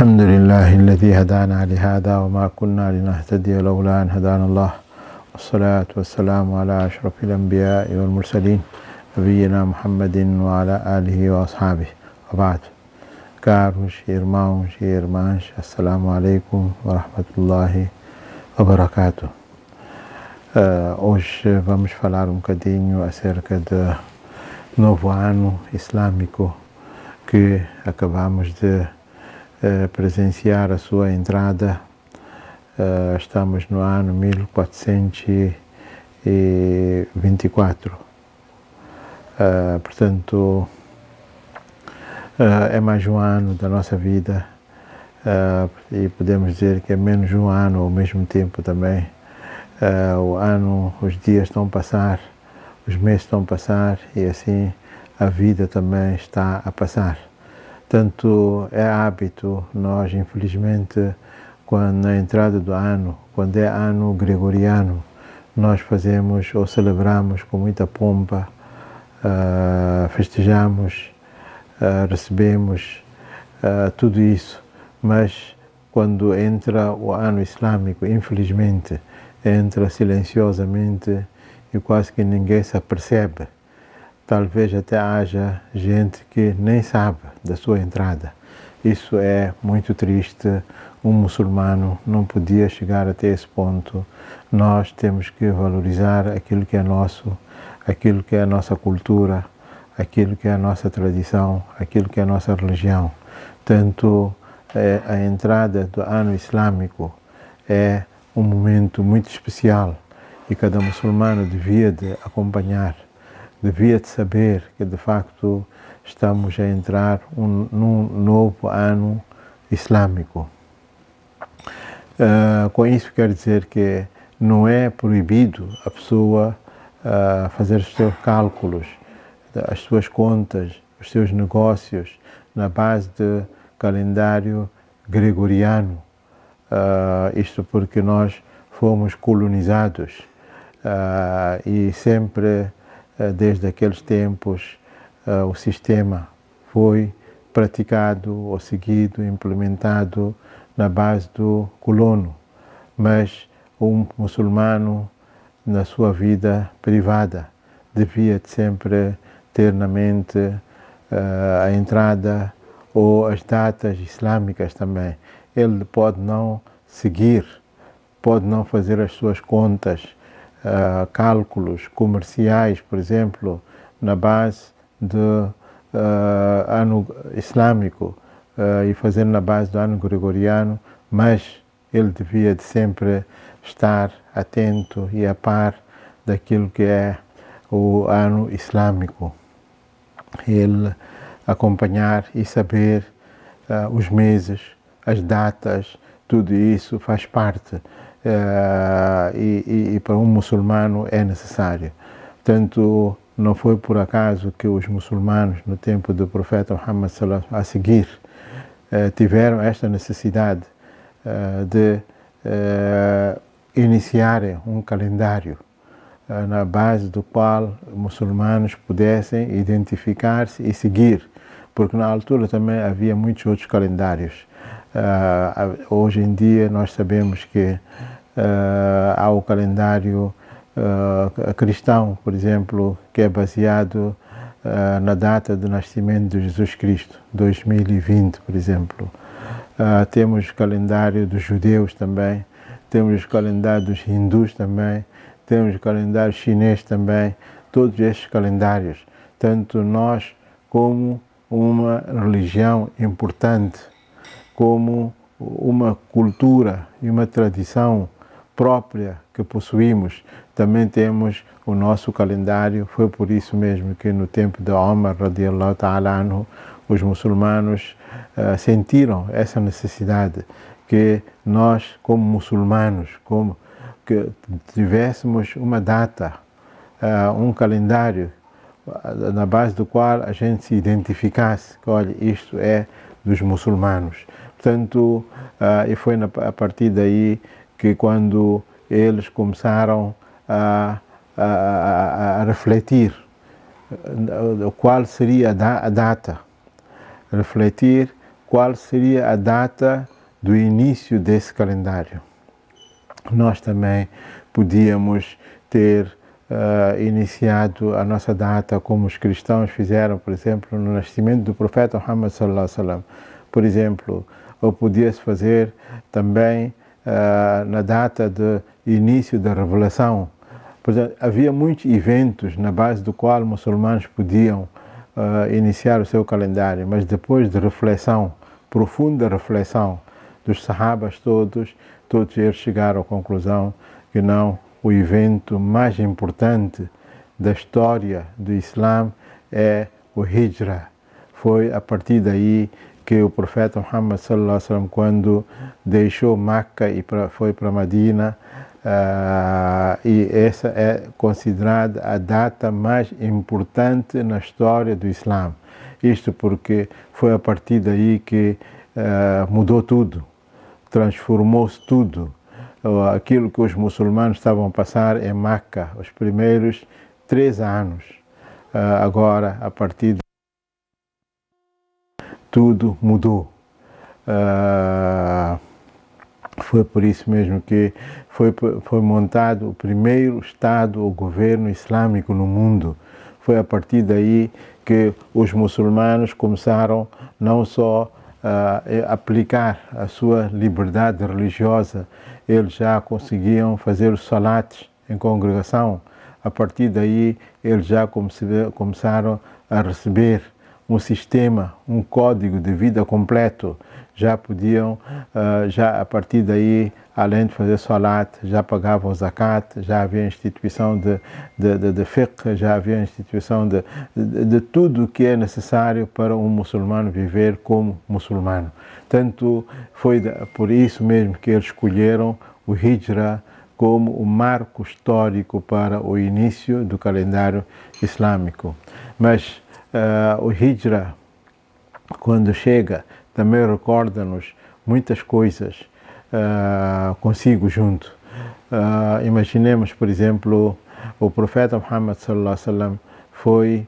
الحمد لله الذي هدانا لهذا وما كنا لنهتدي لولا أن هدانا الله والصلاة والسلام على أشرف الأنبياء والمرسلين نبينا محمد وعلى آله وأصحابه وبعد. Caros irmãos e irmãs, Assalamu alaikum wa rahmatullahi wa barakatuh. Hoje vamos falar um bocadinho acerca do novo ano islâmico que acabamos de presenciar a sua entrada. Estamos no ano 1424. Portanto, é mais um ano da nossa vida e podemos dizer que é menos um ano ao mesmo tempo também. Os dias estão a passar, os meses estão a passar e assim a vida também está a passar. Tanto é hábito nós, infelizmente, quando na entrada do ano, quando é ano gregoriano, nós fazemos ou celebramos com muita pompa, festejamos, recebemos tudo isso, mas quando entra o ano islâmico, infelizmente, entra silenciosamente e quase que ninguém se apercebe. Talvez até haja gente que nem sabe da sua entrada. Isso é muito triste. Um muçulmano não podia chegar até esse ponto. Nós temos que valorizar aquilo que é nosso, aquilo que é a nossa cultura, aquilo que é a nossa tradição, aquilo que é a nossa religião. Tanto a entrada do ano islâmico é um momento muito especial e cada muçulmano devia de acompanhar, devia de saber que de facto estamos a entrar num novo ano islâmico. Com isso quero dizer que não é proibido a pessoa fazer os seus cálculos, as suas contas, os seus negócios na base de calendário gregoriano. Isto porque nós fomos colonizados e sempre, desde aqueles tempos, o sistema foi praticado ou seguido, implementado na base do colono. Mas um muçulmano, na sua vida privada, devia sempre ter na mente a entrada ou as datas islâmicas também. Ele pode não seguir, pode não fazer as suas contas, cálculos comerciais, por exemplo, na base do ano islâmico e fazer na base do ano gregoriano, mas ele devia de sempre estar atento e a par daquilo que é o ano islâmico. Ele acompanhar e saber os meses, as datas, tudo isso faz parte e para um muçulmano é necessário. Portanto, não foi por acaso que os muçulmanos no tempo do profeta Muhammad sallallahu alaihi wasallam a seguir tiveram esta necessidade de iniciarem um calendário na base do qual muçulmanos pudessem identificar-se e seguir, porque na altura também havia muitos outros calendários. Hoje em dia nós sabemos que há o calendário cristão, por exemplo, que é baseado na data do nascimento de Jesus Cristo, 2020, por exemplo. Temos o calendário dos judeus também, temos o calendário dos hindus também, temos o calendário chinês também, todos estes calendários. Tanto nós, como uma religião importante, como uma cultura e uma tradição própria que possuímos, também temos o nosso calendário. Foi por isso mesmo que no tempo de Omar radiallahu ta'ala anhu, os muçulmanos sentiram essa necessidade que nós, como muçulmanos, como que tivéssemos uma data, um calendário na base do qual a gente se identificasse, que olha, isto é dos muçulmanos. Portanto, e foi a partir daí que quando eles começaram a refletir qual seria a data, refletir qual seria a data do início desse calendário. Nós também podíamos ter iniciado a nossa data como os cristãos fizeram, por exemplo, no nascimento do profeta Muhammad sallallahu alaihi wasallam. Por exemplo, ou podia-se fazer também na data do início da revelação. Portanto, havia muitos eventos na base do qual muçulmanos podiam iniciar o seu calendário, mas depois de reflexão, profunda reflexão dos sahabas todos eles chegaram à conclusão que não, o evento mais importante da história do Islã é o Hijra. Foi a partir daí que o profeta Muhammad sallallahu alaihi wasallam, quando deixou Meca e foi para Medina, e essa é considerada a data mais importante na história do Islã. Isto porque foi a partir daí que mudou tudo, transformou-se tudo. Aquilo que os muçulmanos estavam a passar em Meca, os primeiros 3 anos, agora a partir de tudo mudou. Foi por isso mesmo que foi montado o primeiro Estado ou governo islâmico no mundo. Foi a partir daí que os muçulmanos começaram não só a aplicar a sua liberdade religiosa, eles já conseguiam fazer os salates em congregação. A partir daí, eles já começaram a receber um sistema, um código de vida completo. Já podiam, já a partir daí, além de fazer salat, já pagavam zakat, já havia instituição de fiqh, já havia instituição de tudo o que é necessário para um muçulmano viver como muçulmano. Tanto foi por isso mesmo que eles escolheram o Hijra como o marco histórico para o início do calendário islâmico. Mas o Hijra, quando chega, também recorda-nos muitas coisas consigo junto. Imaginemos, por exemplo, o profeta Muhammad sallallahu alaihi wasallam foi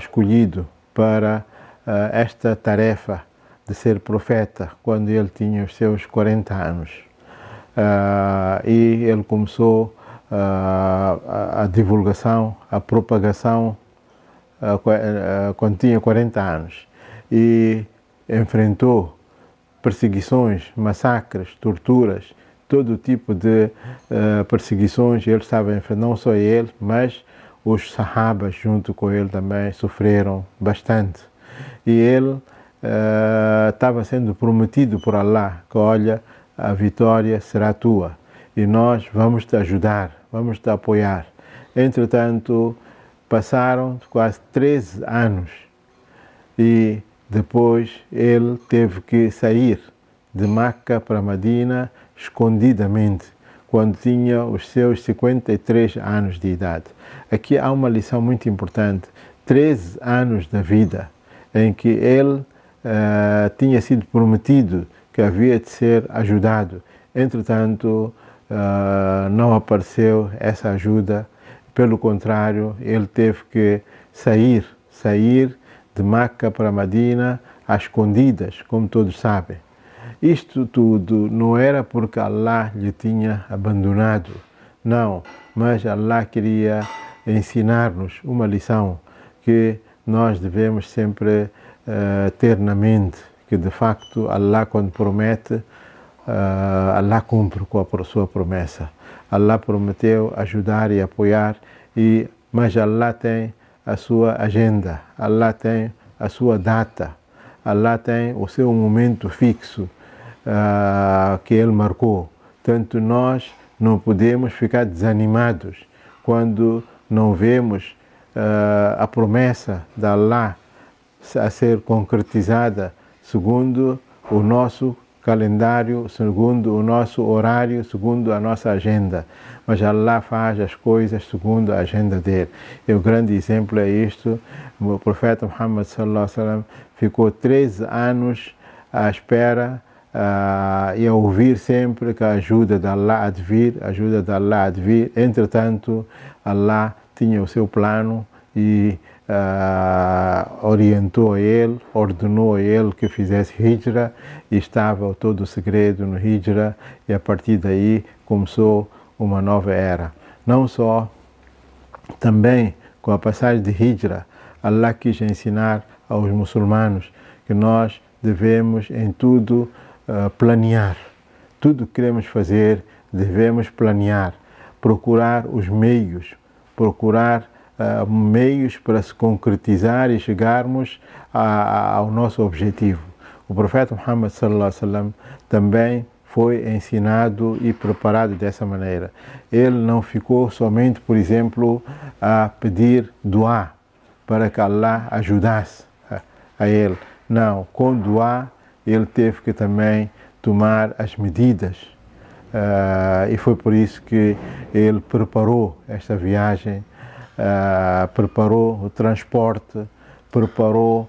escolhido para esta tarefa de ser profeta quando ele tinha os seus 40 anos. E ele começou a divulgação, a propagação quando tinha 40 anos e enfrentou perseguições, massacres, torturas, todo tipo de perseguições. Ele estava enfrentando, não só ele, mas os sahabas junto com ele também sofreram bastante. E ele estava sendo prometido por Allah que, olha, a vitória será tua e nós vamos te ajudar, vamos te apoiar. Entretanto, passaram quase 13 anos e depois ele teve que sair de Meca para Medina escondidamente, quando tinha os seus 53 anos de idade. Aqui há uma lição muito importante. 13 anos da vida em que ele tinha sido prometido que havia de ser ajudado. Entretanto, não apareceu essa ajuda. Pelo contrário, ele teve que sair de Meca para Medina às escondidas, como todos sabem. Isto tudo não era porque Allah lhe tinha abandonado, não, mas Allah queria ensinar-nos uma lição que nós devemos sempre ter na mente, que de facto Allah, quando promete, Allah cumpre com a sua promessa. Allah prometeu ajudar e apoiar, mas Allah tem a sua agenda, Allah tem a sua data, Allah tem o seu momento fixo que Ele marcou. Portanto, nós não podemos ficar desanimados quando não vemos a promessa de Allah a ser concretizada segundo o nosso calendário, segundo o nosso horário, segundo a nossa agenda. Mas Allah faz as coisas segundo a agenda dele. E o grande exemplo é isto. O profeta Muhammad sallallahu alaihi wasallam ficou 13 anos à espera e a ouvir sempre que a ajuda de Allah há de vir, a ajuda de Allah há de vir. Entretanto, Allah tinha o seu plano e orientou a ele, ordenou a ele que fizesse hijra, e estava todo o segredo no hijra, e a partir daí começou uma nova era. Não só, também com a passagem de hijra, Allah quis ensinar aos muçulmanos que nós devemos em tudo planear. Tudo que queremos fazer, devemos planear, procurar os meios, procurar meios para se concretizar e chegarmos ao nosso objetivo. O profeta Muhammad sallallahu alaihi wasallam também foi ensinado e preparado dessa maneira. Ele não ficou somente, por exemplo, a pedir duá para que Allah ajudasse a ele. Não, com duá ele teve que também tomar as medidas. E foi por isso que ele preparou esta viagem, preparou o transporte, preparou,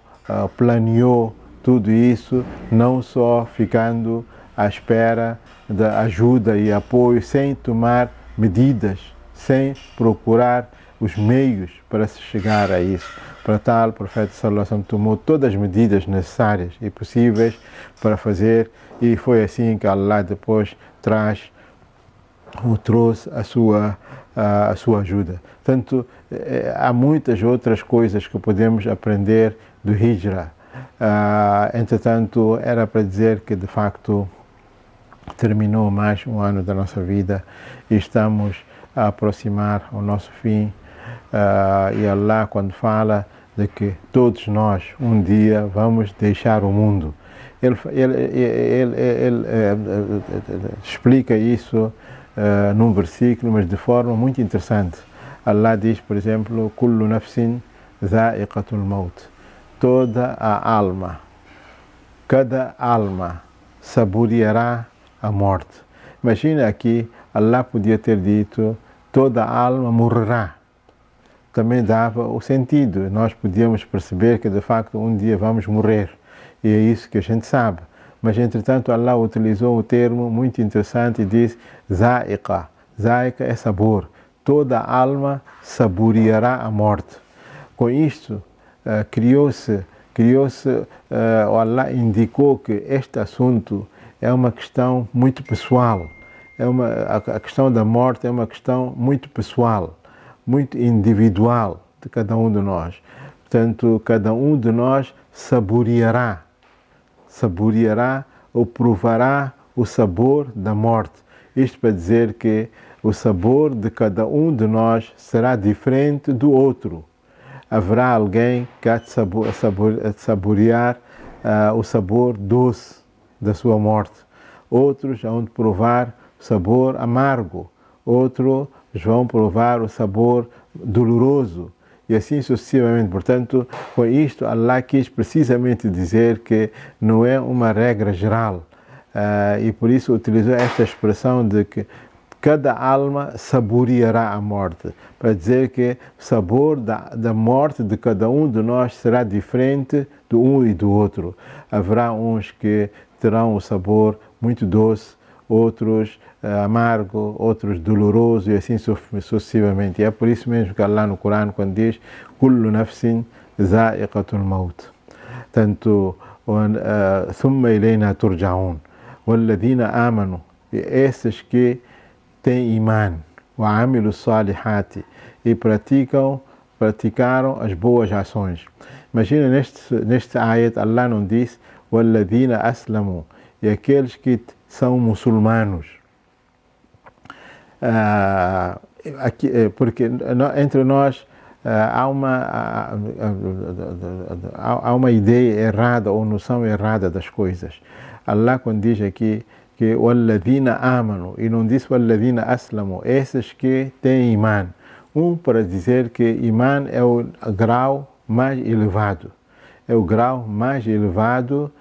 planeou tudo isso, não só ficando à espera da ajuda e apoio, sem tomar medidas, sem procurar os meios para se chegar a isso. Para tal, o profeta sallallahu alaihi wasallam tomou todas as medidas necessárias e possíveis para fazer, e foi assim que Allah depois trouxe a sua ajuda. Portanto, há muitas outras coisas que podemos aprender do hijra. Entretanto, era para dizer que de facto terminou mais um ano da nossa vida e estamos a aproximar ao nosso fim. E Allah, quando fala de que todos nós um dia vamos deixar o mundo, ele explica isso num versículo, mas de forma muito interessante. Allah diz, por exemplo, Kullu nafsin za'iqatul maut. Toda a alma, cada alma saboreará a morte. Imagina aqui, Allah podia ter dito, toda a alma morrerá. Também dava o sentido. Nós podíamos perceber que de facto um dia vamos morrer. E é isso que a gente sabe. Mas entretanto Allah utilizou um termo muito interessante e diz za'iqa. Za'iqa é sabor. Toda alma saboreará a morte. Com isto, Allah indicou que este assunto é uma questão muito pessoal. A questão da morte é uma questão muito pessoal, muito individual de cada um de nós. Portanto, cada um de nós saboreará ou provará o sabor da morte. Isto para dizer que o sabor de cada um de nós será diferente do outro. Haverá alguém que há de saborear o sabor doce da sua morte. Outros hão de provar o sabor amargo. Outros vão provar o sabor doloroso. E assim sucessivamente. Portanto, com isto, Allah quis precisamente dizer que não é uma regra geral. E por isso utilizou esta expressão de que cada alma saboreará a morte, para dizer que o sabor da morte de cada um de nós será diferente do um e do outro. Haverá uns que terão o sabor muito doce, outros amargo, outros doloroso, e assim sucessivamente. E é por isso mesmo que Allah no Corão, quando diz Kullu nafsin za'iqatul maut, tanto thumma ilayna turja'un, walladhina amanu, esses que têm iman, wa amilu salihati, e praticaram as boas ações. Imagina neste ayat, Allah não diz walladhina aslamu, e aqueles que são muçulmanos. Porque entre nós há uma ideia errada ou noção errada das coisas. Allah, quando diz aqui que walladhina amanu, e não diz walladhina aslamu, esses que têm iman. Para dizer que iman é o grau mais elevado. É o grau mais elevado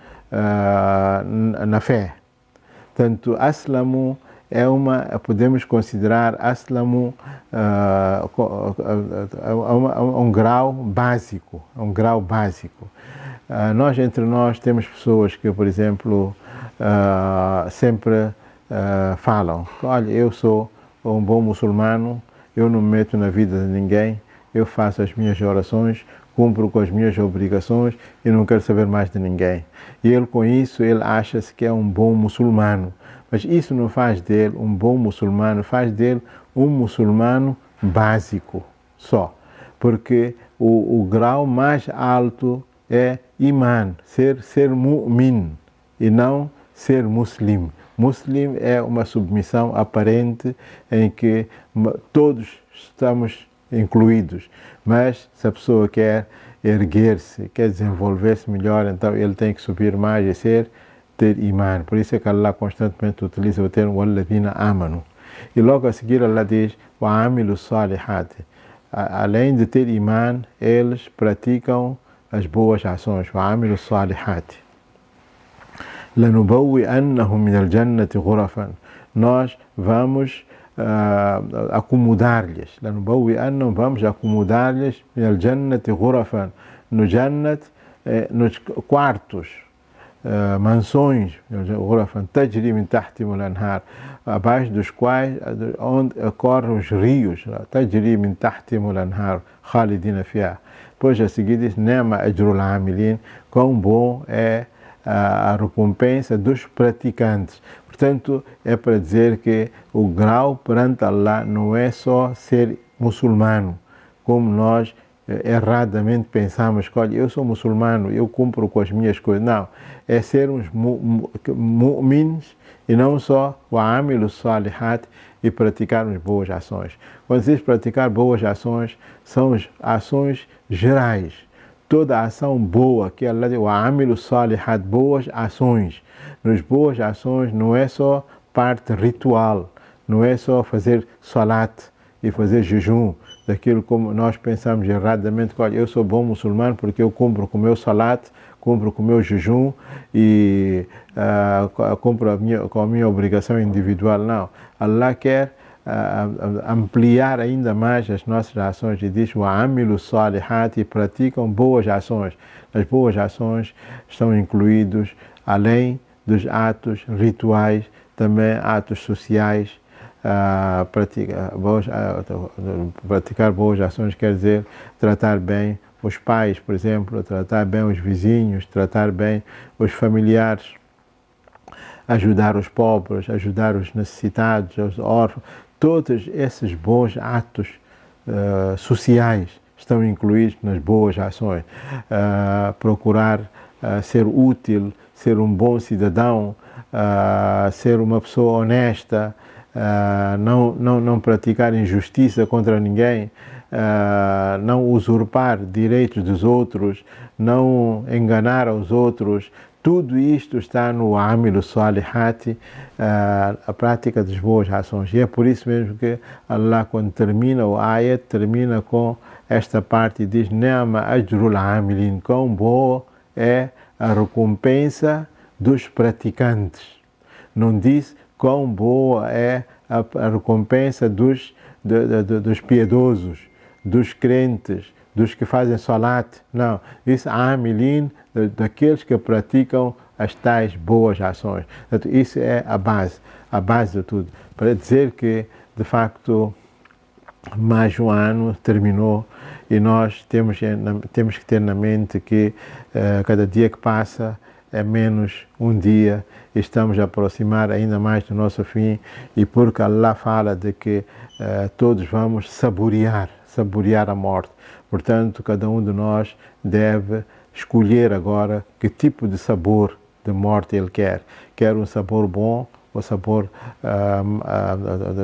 na fé. Tanto aslamu podemos considerar aslamu um grau básico, Nós, entre nós, temos pessoas que, por exemplo, sempre falam, olha, eu sou um bom muçulmano, eu não me meto na vida de ninguém, eu faço as minhas orações cumpro com as minhas obrigações e não quero saber mais de ninguém. E ele, com isso, ele acha-se que é um bom muçulmano. Mas isso não faz dele um bom muçulmano, faz dele um muçulmano básico só. Porque o grau mais alto é iman, ser mu'min e não ser muslim. Muslim é uma submissão aparente em que todos estamos incluídos, mas se a pessoa quer erguer-se, quer desenvolver-se melhor, então ele tem que subir mais e ter iman. Por isso é que Allah constantemente utiliza o termo وَالَّذِينَ آمَنُوا. E logo a seguir Allah diz وَعَمِلُوا الصَّالِحَاتِ. Além de ter iman, eles praticam as boas ações. وَعَمِلُوا الصَّالِحَاتِ. لَنُبَوِّئَنَّهُمْ مِنَ الْجَنَّةِ غُرَفًا. Nós vamos acomodar-lhes. لَنُبَوِّئَنَّهُم, vamos acomodar-lhes مِنَ الْجَنَّةِ غُرَفًا. No Jannat, nos quartos, mansões, غرفًا تجري من تحتهم الأنهار, abaixo dos quais onde correm os rios, تجري من تحتهم الأنهار خالدين فيها. Depois a seguir diz نعم أجر العاملين, quão bom é a recompensa dos praticantes. Portanto, é para dizer que o grau perante Allah não é só ser muçulmano, como nós erradamente pensamos, olha, eu sou muçulmano, eu cumpro com as minhas coisas. Não, é sermos mu'mins e não só wa'amilu salihat e praticarmos boas ações. Quando se diz praticar boas ações, são as ações gerais. Toda ação boa, que Allah diz, wa'amilu salihat, boas ações. Nas boas ações não é só parte ritual, não é só fazer salat e fazer jejum, daquilo como nós pensamos erradamente, olha, eu sou bom muçulmano porque eu cumpro com o meu salat, cumpro com o meu jejum e cumpro com a minha obrigação individual. Não, Allah quer ampliar ainda mais as nossas ações e diz وَعَمِلُوا الصَّالِحَاتِ, e praticam boas ações. As boas ações estão incluídos, além dos atos rituais, também atos sociais. Praticar boas ações quer dizer tratar bem os pais, por exemplo, tratar bem os vizinhos, tratar bem os familiares, ajudar os pobres, ajudar os necessitados, os órfãos. Todos esses bons atos sociais estão incluídos nas boas ações. Procurar ser útil, ser um bom cidadão, ser uma pessoa honesta, não praticar injustiça contra ninguém, não usurpar direitos dos outros, não enganar aos outros. Tudo isto está no Amilu Salihati, a prática das boas ações. E é por isso mesmo que Allah, quando termina o ayat, termina com esta parte e diz Ni'ma ajrul amilin, quão boa é a recompensa dos praticantes. Não diz quão boa é a recompensa dos piedosos, dos crentes, dos que fazem salat. Não, isso amilin, daqueles que praticam as tais boas ações. Portanto, isso é a base de tudo. Para dizer que, de facto, mais um ano terminou e nós temos que ter na mente que cada dia que passa é menos um dia, estamos a aproximar ainda mais do nosso fim, e porque Allah fala de que todos vamos saborear a morte. Portanto, cada um de nós deve escolher agora que tipo de sabor de morte ele quer. Quer um sabor bom, ou sabor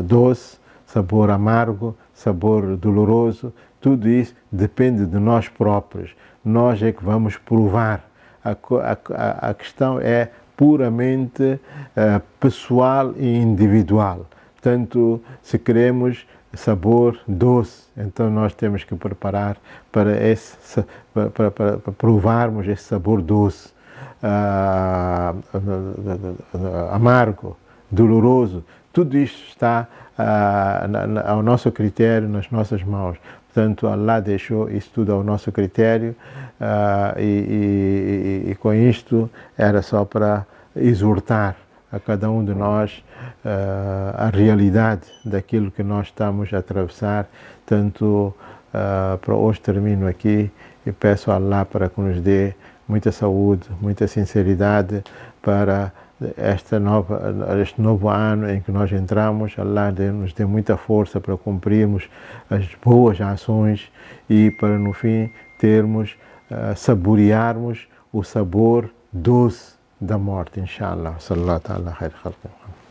doce, sabor amargo, sabor doloroso. Tudo isso depende de nós próprios. Nós é que vamos provar. A questão é puramente pessoal e individual. Portanto, se queremos sabor doce, então nós temos que preparar para provarmos esse sabor doce. Amargo, doloroso, tudo isto está ao nosso critério, nas nossas mãos. Portanto, Allah deixou isso tudo ao nosso critério, e com isto era só para exortar a cada um de nós a realidade daquilo que nós estamos a atravessar. Tanto para hoje termino aqui e peço a Allah para que nos dê muita saúde, muita sinceridade para este novo ano em que nós entramos. Allah nos dê muita força para cumprirmos as boas ações e para no fim saborearmos o sabor doce da morte, inshallah. Sallallahu alaihi wa sallam.